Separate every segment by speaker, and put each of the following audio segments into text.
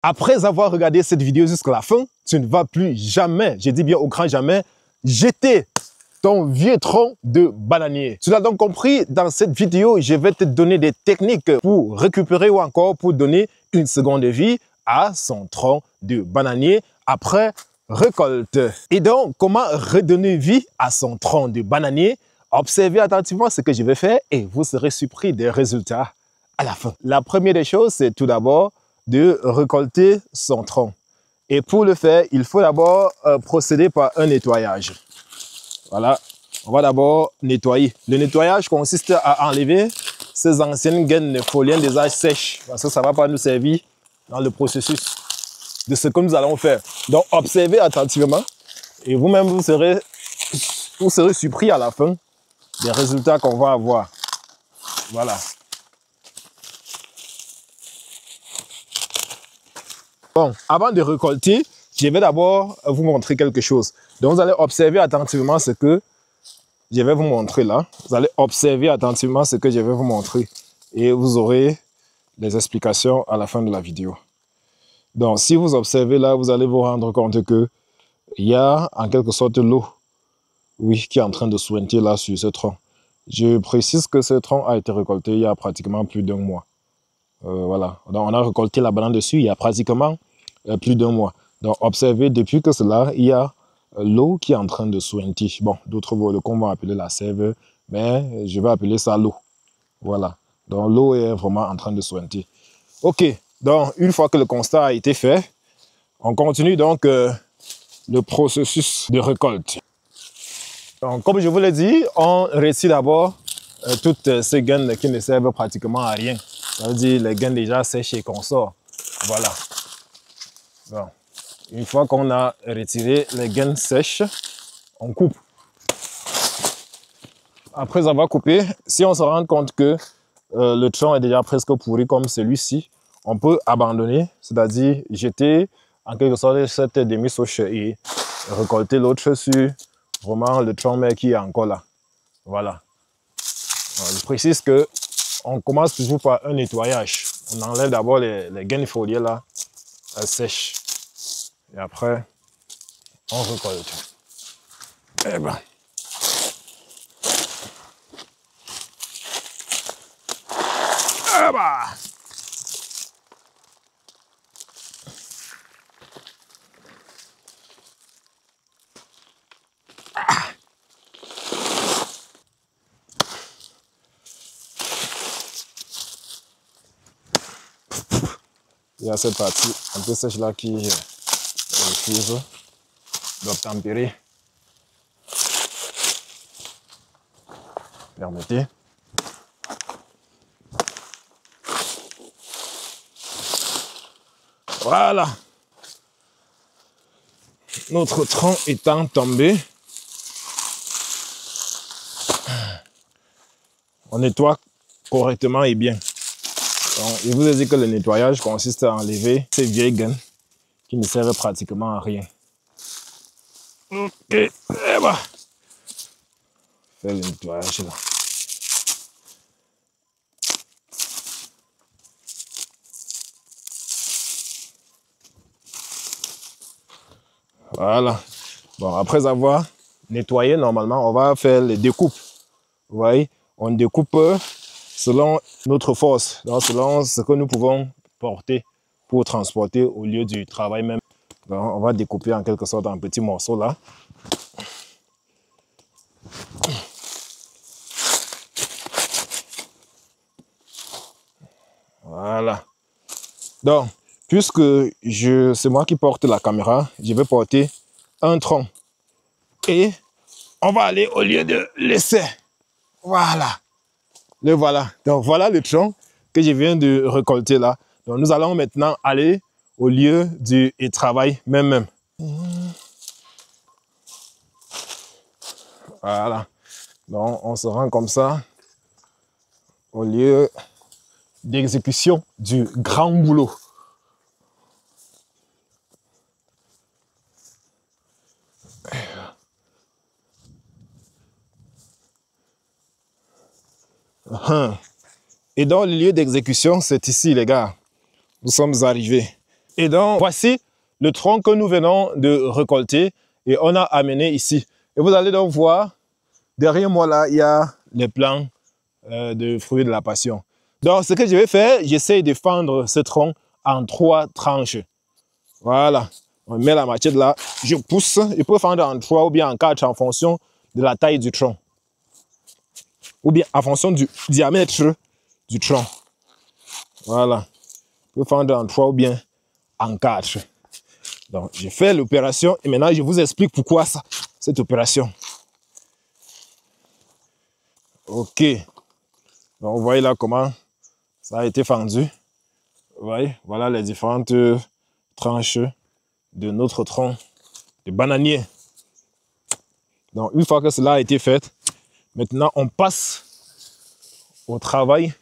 Speaker 1: Après avoir regardé cette vidéo jusqu'à la fin, tu ne vas plus jamais, je dis bien au grand jamais, jeter ton vieux tronc de bananier. Tu l'as donc compris, dans cette vidéo, je vais te donner des techniques pour récupérer ou encore pour donner une seconde vie à son tronc de bananier après récolte. Et donc, comment redonner vie à son tronc de bananier? Observez attentivement ce que je vais faire et vous serez surpris des résultats à la fin. La première des choses, c'est tout d'abord de récolter son tronc. Et pour le faire, il faut d'abord procéder par un nettoyage. Voilà, on va d'abord nettoyer. Le nettoyage consiste à enlever ces anciennes gaines foliennes des âges sèches parce que ça ne va pas nous servir dans le processus de ce que nous allons faire. Donc, observez attentivement et vous-même, vous serez surpris à la fin des résultats qu'on va avoir. Voilà. Bon, avant de récolter, je vais d'abord vous montrer quelque chose. Donc, vous allez observer attentivement ce que je vais vous montrer là. Vous allez observer attentivement ce que je vais vous montrer. Et vous aurez les explications à la fin de la vidéo. Donc, si vous observez là, vous allez vous rendre compte que il y a en quelque sorte l'eau, oui, qui est en train de suinter là sur ce tronc. Je précise que ce tronc a été récolté il y a pratiquement plus d'1 mois. Voilà. Donc, on a récolté la banane dessus il y a pratiquement plus d'1 mois. Donc, observez, depuis que cela, il y a l'eau qui est en train de suinter. Bon, d'autres volcans vont appeler la sève, mais je vais appeler ça l'eau. Voilà. Donc, l'eau est vraiment en train de suinter. OK. Donc, une fois que le constat a été fait, on continue donc le processus de récolte. Donc, comme je vous l'ai dit, on retire d'abord toutes ces graines qui ne servent pratiquement à rien. Ça veut dire les graines déjà sèches et qu'on sort. Voilà. Bon. Une fois qu'on a retiré les graines sèches, on coupe. Après avoir coupé, si on se rend compte que le tronc est déjà presque pourri comme celui-ci, on peut abandonner, c'est-à-dire jeter en quelque sorte cette demi-souche et récolter l'autre sur vraiment le tronc mère qui est encore là. Voilà. Alors, je précise que on commence toujours par un nettoyage. On enlève d'abord les graines foliées là, sèches. Et après, on récolte. Eh ben. Ah bah. Il y a cette partie un peu sèche là qui refuse d'obtempérer. Permettez. Voilà. Notre tronc étant tombé, on nettoie correctement et bien. Donc, je vous ai dit que le nettoyage consiste à enlever ces vieilles graines qui ne servent pratiquement à rien. Ok, et bah. Faire le nettoyage là. Voilà. Bon, après avoir nettoyé, normalement, on va faire les découpes. Vous voyez, on découpe selon notre force, donc selon ce que nous pouvons porter pour transporter au lieu du travail même. Donc, on va découper en quelque sorte en petits morceaux là. Voilà. Donc, puisque c'est moi qui porte la caméra, je vais porter un tronc. Et on va aller au lieu de laisser. Voilà. Le voilà. Donc, voilà le tronc que je viens de récolter là. Donc, nous allons maintenant aller au lieu du travail même. Voilà. Donc, on se rend comme ça au lieu d'exécution du grand boulot. Et dans le lieu d'exécution, c'est ici, les gars. Nous sommes arrivés. Et donc, voici le tronc que nous venons de récolter et on a amené ici. Et vous allez donc voir, derrière moi là, il y a les plants de fruits de la passion. Donc, ce que je vais faire, j'essaie de fendre ce tronc en 3 tranches. Voilà. On met la machette là, je pousse. Je peux fendre en 3 ou bien en 4 en fonction de la taille du tronc. Ou bien en fonction du diamètre du tronc. Voilà. Je peux fendre en 3 ou bien en 4. Donc, j'ai fait l'opération et maintenant, je vous explique pourquoi ça, cette opération. OK. Donc, vous voyez là comment ça a été fendu. Vous voyez, voilà les différentes tranches de notre tronc de bananier. Donc, une fois que cela a été fait, maintenant, on passe au travail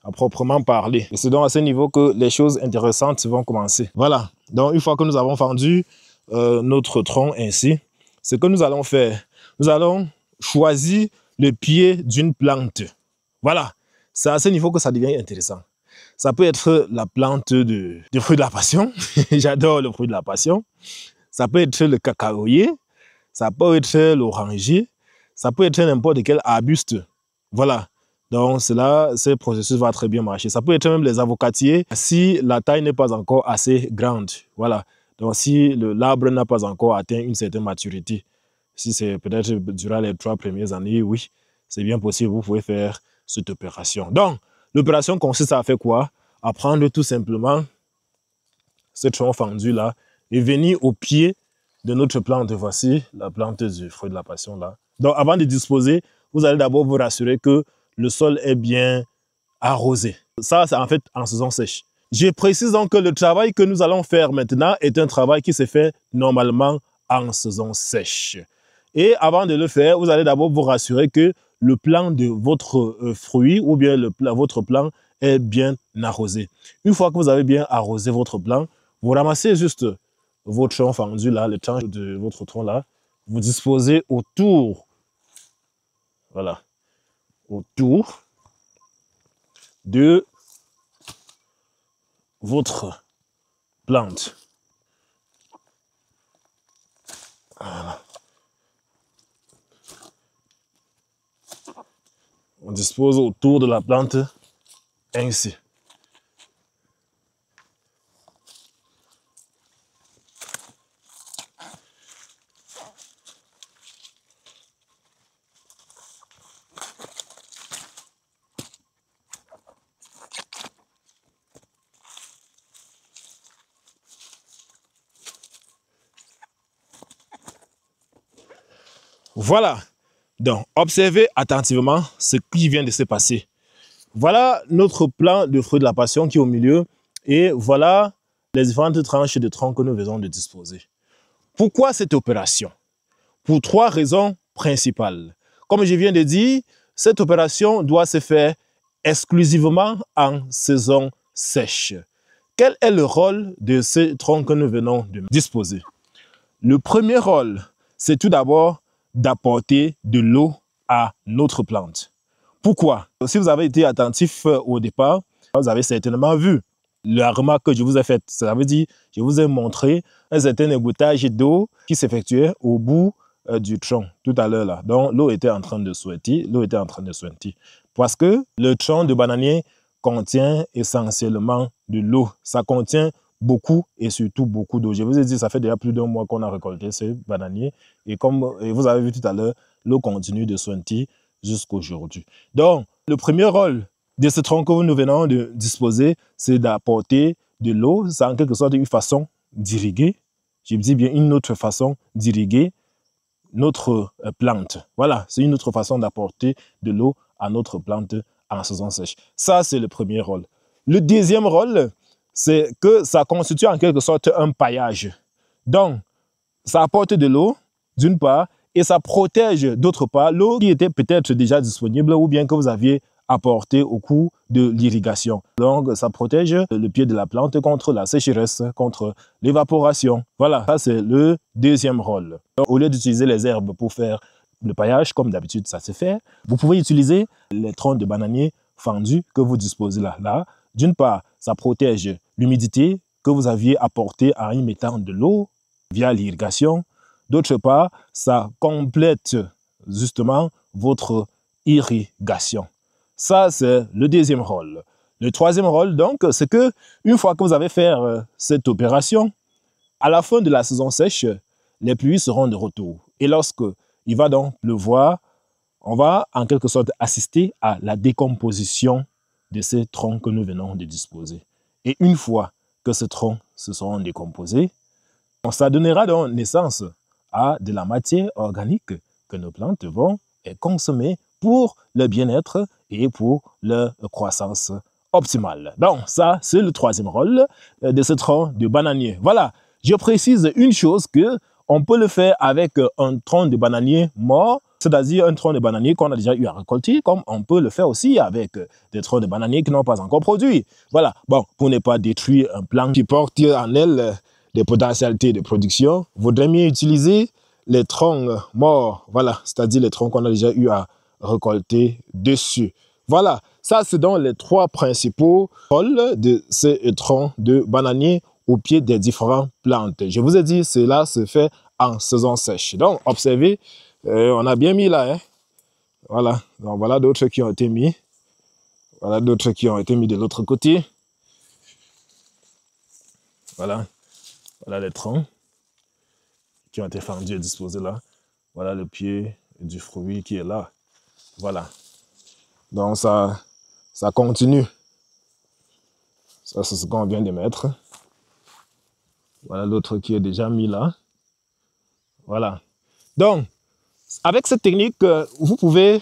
Speaker 1: à proprement parler. Et c'est donc à ce niveau que les choses intéressantes vont commencer. Voilà. Donc, une fois que nous avons fendu notre tronc ainsi, ce que nous allons faire, nous allons choisir le pied d'une plante. Voilà. C'est à ce niveau que ça devient intéressant. Ça peut être la plante du fruit de la passion. J'adore le fruit de la passion. Ça peut être le cacaoyer. Ça peut être l'oranger. Ça peut être n'importe quel arbuste. Voilà. Donc, ce processus va très bien marcher. Ça peut être même les avocatiers si la taille n'est pas encore assez grande. Voilà. Donc, si l'arbre n'a pas encore atteint une certaine maturité, si c'est peut-être durant les 3 premières années, oui, c'est bien possible, vous pouvez faire cette opération. Donc, l'opération consiste à faire quoi? À prendre tout simplement ce tronc fendu là et venir au pied de notre plante. Voici la plante du fruit de la passion là. Donc, avant de disposer, vous allez d'abord vous rassurer que le sol est bien arrosé. Ça, c'est en fait en saison sèche. Je précise donc que le travail que nous allons faire maintenant est un travail qui se fait normalement en saison sèche. Et avant de le faire, vous allez d'abord vous rassurer que le plant de votre fruit ou bien votre plant est bien arrosé. Une fois que vous avez bien arrosé votre plant, vous ramassez juste votre tronc fendu là, le tranche de votre tronc là, vous disposez autour, voilà, autour de votre plante. Voilà. On dispose autour de la plante ainsi. Voilà. Donc, observez attentivement ce qui vient de se passer. Voilà notre plant de fruit de la passion qui est au milieu et voilà les différentes tranches de tronc que nous venons de disposer. Pourquoi cette opération? Pour 3 raisons principales. Comme je viens de dire, cette opération doit se faire exclusivement en saison sèche. Quel est le rôle de ce tronc que nous venons de disposer? Le premier rôle, c'est tout d'abord d'apporter de l'eau à notre plante. Pourquoi? Si vous avez été attentif au départ, vous avez certainement vu la remarque que je vous ai faite. Ça veut dire, je vous ai montré un certain égouttage d'eau qui s'effectuait au bout du tronc tout à l'heure là. Donc l'eau était en train de suinter, parce que le tronc de bananier contient essentiellement de l'eau. Ça contient beaucoup et surtout beaucoup d'eau. Je vous ai dit, ça fait déjà plus d'1 mois qu'on a récolté ces bananiers et comme vous avez vu tout à l'heure, l'eau continue de suinter jusqu'aujourd'hui. Donc, le premier rôle de ce tronc que nous venons de disposer, c'est d'apporter de l'eau. C'est en quelque sorte une façon d'irriguer, je dis bien une autre façon d'irriguer notre plante. Voilà, c'est une autre façon d'apporter de l'eau à notre plante en saison sèche. Ça, c'est le premier rôle. Le deuxième rôle, c'est que ça constitue en quelque sorte un paillage. Donc, ça apporte de l'eau, d'une part, et ça protège d'autre part l'eau qui était peut-être déjà disponible ou bien que vous aviez apporté au cours de l'irrigation. Donc, ça protège le pied de la plante contre la sécheresse, contre l'évaporation. Voilà, ça c'est le deuxième rôle. Donc, au lieu d'utiliser les herbes pour faire le paillage, comme d'habitude ça se fait, vous pouvez utiliser les troncs de bananier fendus que vous disposez là. D'une part, ça protège l'humidité que vous aviez apporté en y mettant de l'eau via l'irrigation. D'autre part, ça complète justement votre irrigation. Ça, c'est le deuxième rôle. Le troisième rôle, donc, c'est que une fois que vous avez fait cette opération, à la fin de la saison sèche, les pluies seront de retour. Et lorsque il va donc pleuvoir, on va en quelque sorte assister à la décomposition de ces troncs que nous venons de disposer. Et une fois que ces troncs se seront décomposés, ça donnera donc naissance à de la matière organique que nos plantes vont consommer pour le bien-être et pour leur croissance optimale. Donc ça, c'est le troisième rôle de ce tronc de bananier. Voilà, je précise une chose que on peut le faire avec un tronc de bananier mort, c'est-à-dire un tronc de bananier qu'on a déjà eu à récolter, comme on peut le faire aussi avec des troncs de bananier qui n'ont pas encore produit. Voilà, bon, pour ne pas détruire un plant qui porte en elle des potentialités de production, vaudrait mieux utiliser les troncs morts, voilà, c'est-à-dire les troncs qu'on a déjà eu à récolter dessus. Voilà, ça c'est donc les trois principaux rôles de ces troncs de bananier au pied des différentes plantes. Je vous ai dit, cela se fait en saison sèche. Donc, observez, on a bien mis là. Hein? Voilà, donc voilà d'autres qui ont été mis. Voilà d'autres qui ont été mis de l'autre côté. Voilà, voilà les troncs qui ont été fendus et disposés là. Voilà le pied du fruit qui est là. Voilà. Donc ça continue. Ça, c'est ce qu'on vient de mettre. Voilà l'autre qui est déjà mis là. Voilà. Donc, avec cette technique, vous pouvez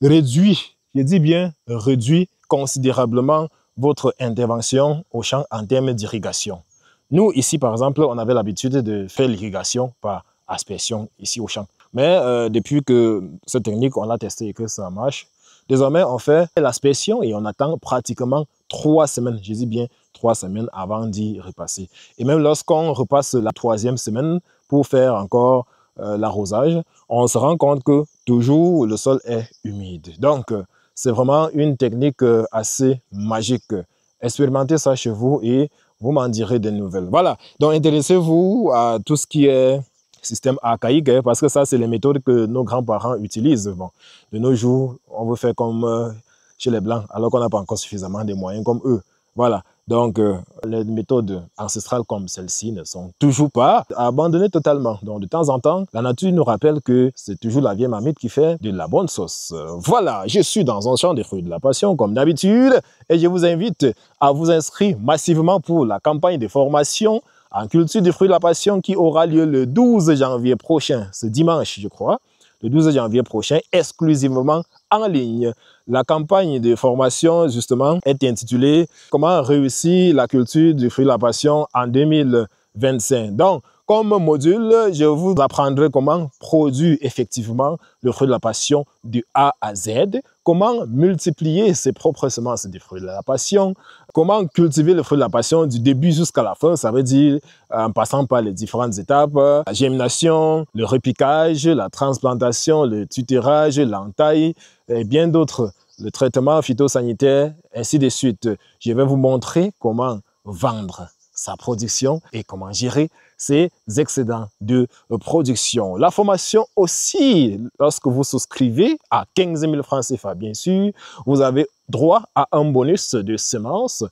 Speaker 1: réduire, je dis bien réduire considérablement votre intervention au champ en termes d'irrigation. Nous, ici, par exemple, on avait l'habitude de faire l'irrigation par aspersion ici au champ. Mais depuis que cette technique, on l'a testée et que ça marche, désormais, on fait l'aspersion et on attend pratiquement 3 semaines. Je dis bien 3 semaines avant d'y repasser. Et même lorsqu'on repasse la 3e semaine pour faire encore l'arrosage, on se rend compte que toujours le sol est humide. Donc, c'est vraiment une technique assez magique. Expérimentez ça chez vous et vous m'en direz des nouvelles. Voilà, donc intéressez-vous à tout ce qui est système archaïque, hein, parce que ça, c'est les méthodes que nos grands-parents utilisent. Bon, de nos jours, on veut faire comme chez les Blancs, alors qu'on n'a pas encore suffisamment de moyens comme eux. Voilà, donc les méthodes ancestrales comme celles-ci ne sont toujours pas abandonnées totalement. Donc de temps en temps, la nature nous rappelle que c'est toujours la vieille marmite qui fait de la bonne sauce. Voilà, je suis dans un champ des fruits de la passion comme d'habitude et je vous invite à vous inscrire massivement pour la campagne de formation en culture des fruits de la passion qui aura lieu le 12 janvier prochain, ce dimanche je crois, le 12 janvier prochain, exclusivement en ligne. La campagne de formation, justement, est intitulée « Comment réussir la culture du fruit de la passion en 2025 ». Donc, comme module, je vous apprendrai comment produire effectivement le fruit de la passion du A à Z, comment multiplier ses propres semences de fruits de la passion, comment cultiver le fruit de la passion du début jusqu'à la fin, ça veut dire en passant par les différentes étapes, la germination, le repiquage, la transplantation, le tutérage, l'entaille et bien d'autres, le traitement phytosanitaire, ainsi de suite. Je vais vous montrer comment vendre sa production et comment gérer ses excédents de production. La formation aussi, lorsque vous souscrivez à 15 000 francs CFA, bien sûr, vous avez droit à un bonus de semences.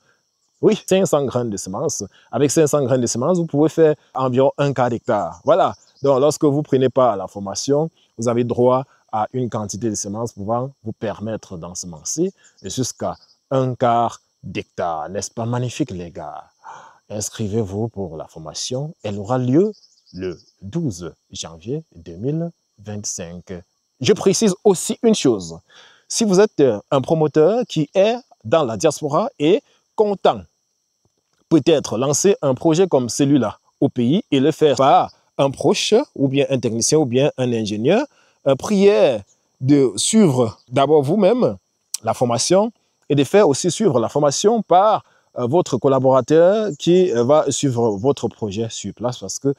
Speaker 1: Oui, 500 graines de semences. Avec 500 graines de semences, vous pouvez faire environ 1 quart d'hectare. Voilà. Donc, lorsque vous prenez part à la formation, vous avez droit à une quantité de semences pouvant vous permettre d'ensemencer jusqu'à 1 quart d'hectare. N'est-ce pas magnifique, les gars? Inscrivez-vous pour la formation. Elle aura lieu le 12 janvier 2025. Je précise aussi une chose. Si vous êtes un promoteur qui est dans la diaspora et content peut-être lancer un projet comme celui-là au pays et le faire par un proche ou bien un technicien ou bien un ingénieur, prière de suivre d'abord vous-même la formation et de faire aussi suivre la formation par votre collaborateur qui va suivre votre projet sur place parce que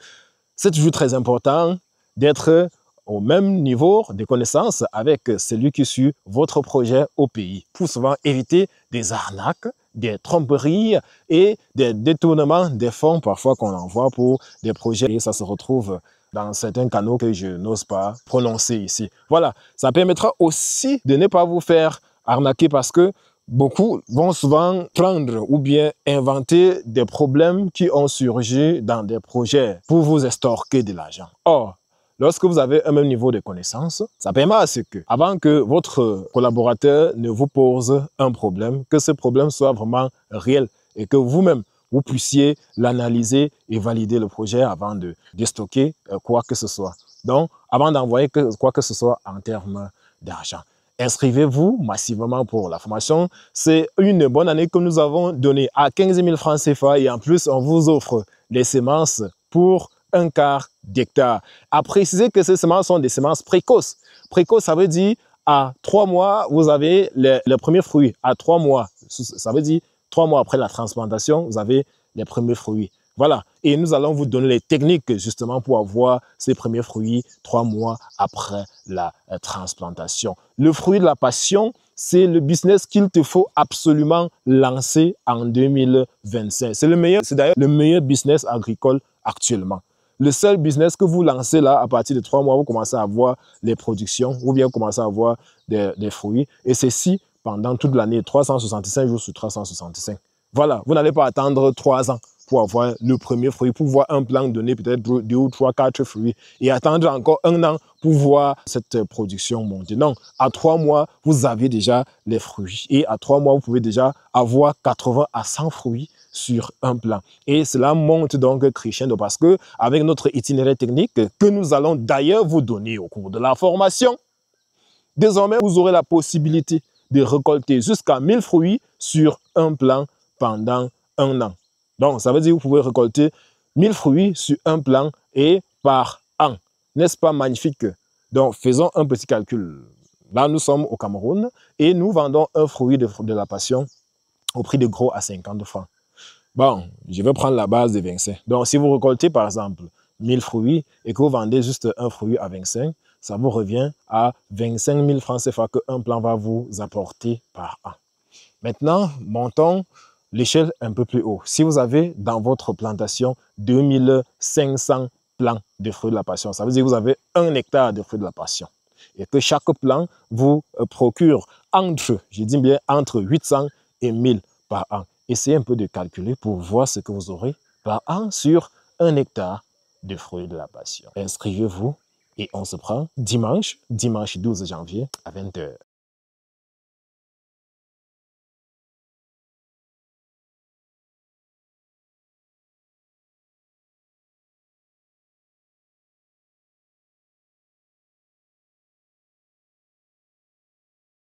Speaker 1: c'est toujours très important d'être au même niveau de connaissances avec celui qui suit votre projet au pays pour souvent éviter des arnaques, des tromperies et des détournements des fonds parfois qu'on envoie pour des projets et ça se retrouve dans certains canaux que je n'ose pas prononcer ici. Voilà, ça permettra aussi de ne pas vous faire arnaquer parce que beaucoup vont souvent prendre ou bien inventer des problèmes qui ont surgi dans des projets pour vous estorquer de l'argent. Or, lorsque vous avez un même niveau de connaissance, ça permet à ce que, avant que votre collaborateur ne vous pose un problème, que ce problème soit vraiment réel et que vous-même, vous puissiez l'analyser et valider le projet avant de déstocker quoi que ce soit. Donc, avant d'envoyer quoi que ce soit en termes d'argent. Inscrivez-vous massivement pour la formation. C'est une bonne année que nous avons donnée à 15 000 francs CFA et en plus, on vous offre les semences pour un quart d'hectare. À préciser que ces semences sont des semences précoces. Précoce, ça veut dire à 3 mois, vous avez les premiers fruits. À 3 mois, ça veut dire 3 mois après la transplantation, vous avez les premiers fruits. Voilà. Et nous allons vous donner les techniques justement pour avoir ces premiers fruits 3 mois après la transplantation. Le fruit de la passion, c'est le business qu'il te faut absolument lancer en 2025. C'est d'ailleurs le meilleur business agricole actuellement. Le seul business que vous lancez là, à partir de 3 mois, vous commencez à avoir les productions ou bien vous commencez à avoir des fruits. Et ceci pendant toute l'année, 365 jours sur 365. Voilà, vous n'allez pas attendre 3 ans pour avoir le premier fruit, pour voir un plan donné peut-être 2 ou 3, 4 fruits et attendre encore 1 an pour voir cette production monter. Non, à 3 mois, vous avez déjà les fruits et à 3 mois, vous pouvez déjà avoir 80 à 100 fruits sur un plan. Et cela monte donc crescendo parce que avec notre itinéraire technique que nous allons d'ailleurs vous donner au cours de la formation, désormais, vous aurez la possibilité de récolter jusqu'à 1000 fruits sur un plan pendant 1 an. Donc, ça veut dire que vous pouvez récolter 1000 fruits sur un plan et par an. N'est-ce pas magnifique? Donc, faisons un petit calcul. Là, nous sommes au Cameroun et nous vendons un fruit de la passion au prix de gros à 50 francs. Bon, je vais prendre la base de 25. Donc, si vous récoltez, par exemple, 1000 fruits et que vous vendez juste un fruit à 25, ça vous revient à 25 000 francs CFA qu'un plan va vous apporter par an. Maintenant, montons l'échelle un peu plus haut. Si vous avez dans votre plantation 2500 plants de fruits de la passion, ça veut dire que vous avez 1 hectare de fruits de la passion et que chaque plant vous procure entre, je dis bien entre 800 et 1000 par an. Essayez un peu de calculer pour voir ce que vous aurez par an sur 1 hectare de fruits de la passion. Inscrivez-vous et on se prend dimanche 12 janvier à 20 h.